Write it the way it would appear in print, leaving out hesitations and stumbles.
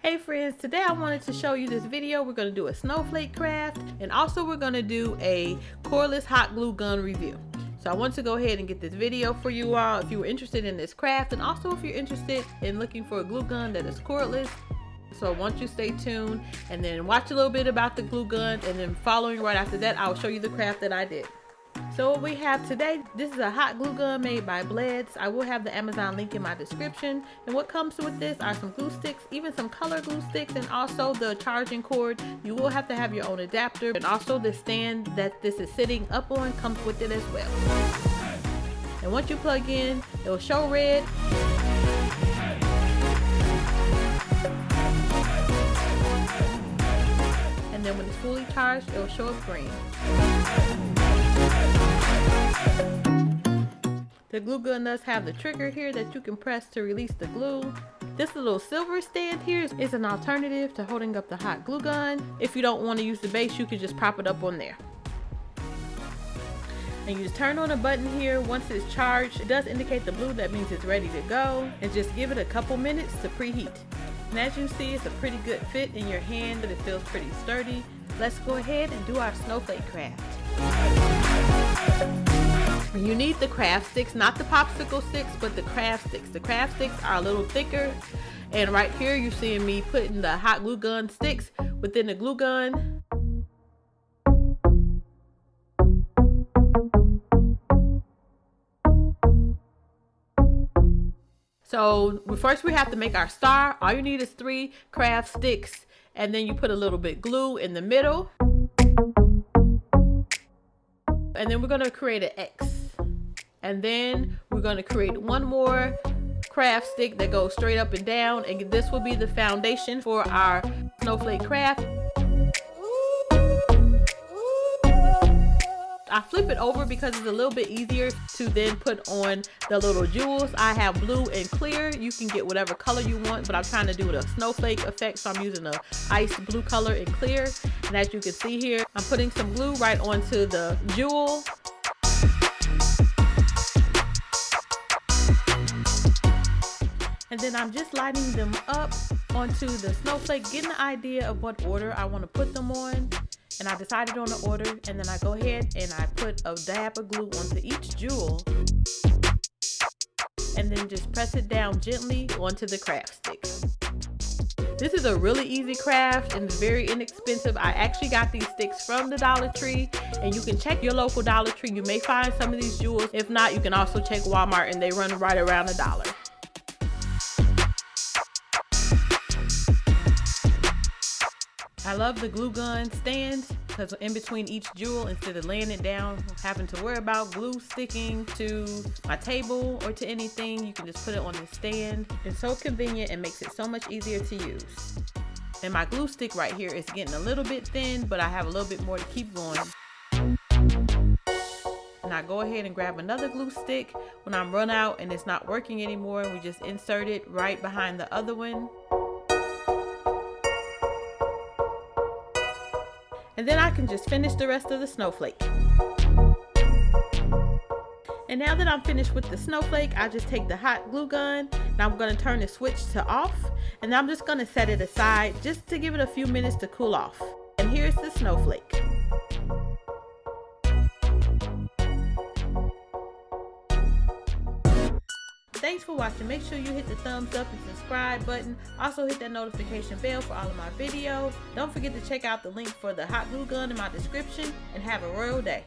Hey friends, today I wanted to show you this video. We're going to do a snowflake craft, and also we're going to do a cordless hot glue gun review. So I want to go ahead and get this video for you all if you were interested in this craft, and also if you're interested in looking for a glue gun that is cordless. So I want you to stay tuned and then watch a little bit about the glue gun, and then following right after that I'll show you the craft that I did. So what we have today, this is a hot glue gun made by Bleds. I will have the Amazon link in my description. And what comes with this are some glue sticks, even some color glue sticks, and also the charging cord. You will have to have your own adapter, and also the stand that this is sitting up on comes with it as well. And once you plug in, it will show red. And then when it's fully charged, it will show up green. The glue gun does have the trigger here that you can press to release the glue. This little silver stand here is an alternative to holding up the hot glue gun. If you don't want to use the base, you can just prop it up on there. And you just turn on a button here. Once it's charged, it does indicate the blue. That means it's ready to go. And just give it a couple minutes to preheat. And as you see, it's a pretty good fit in your hand, but it feels pretty sturdy. Let's go ahead and do our snowflake craft. You need the craft sticks, not the popsicle sticks, but the craft sticks. The craft sticks are a little thicker, and right here you're seeing me putting the hot glue gun sticks within the glue gun. So first we have to make our star. All you need is 3 craft sticks, and then you put a little bit glue in the middle. And then we're going to create an X. And then we're going to create one more craft stick that goes straight up and down. And this will be the foundation for our snowflake craft. I flip it over because it's a little bit easier to then put on the little jewels. I have blue and clear. You can get whatever color you want, but I'm trying to do a snowflake effect, so I'm using a ice blue color and clear. And as you can see here, I'm putting some glue right onto the jewel. And then I'm just lining them up onto the snowflake, getting the idea of what order I want to put them on. And I decided on the order, and then I go ahead and I put a dab of glue onto each jewel, and then just press it down gently onto the craft stick. This is a really easy craft and it's very inexpensive. I actually got these sticks from the Dollar Tree, and you can check your local Dollar Tree. You may find some of these jewels. If not, you can also check Walmart, and they run right around $1. I love the glue gun stand because in between each jewel, instead of laying it down, having to worry about glue sticking to my table or to anything, you can just put it on the stand. It's so convenient and makes it so much easier to use. And my glue stick right here is getting a little bit thin, but I have a little bit more to keep going. And I go ahead and grab another glue stick when I'm run out and it's not working anymore. We just insert it right behind the other one. And then I can just finish the rest of the snowflake. And now that I'm finished with the snowflake, I just take the hot glue gun. Now I'm going to turn the switch to off, and I'm just going to set it aside just to give it a few minutes to cool off. And here's the snowflake. Thanks for watching. Make sure you hit the thumbs up and subscribe button. Also hit that notification bell for all of my videos. Don't forget to check out the link for the hot glue gun in my description, and have a royal day.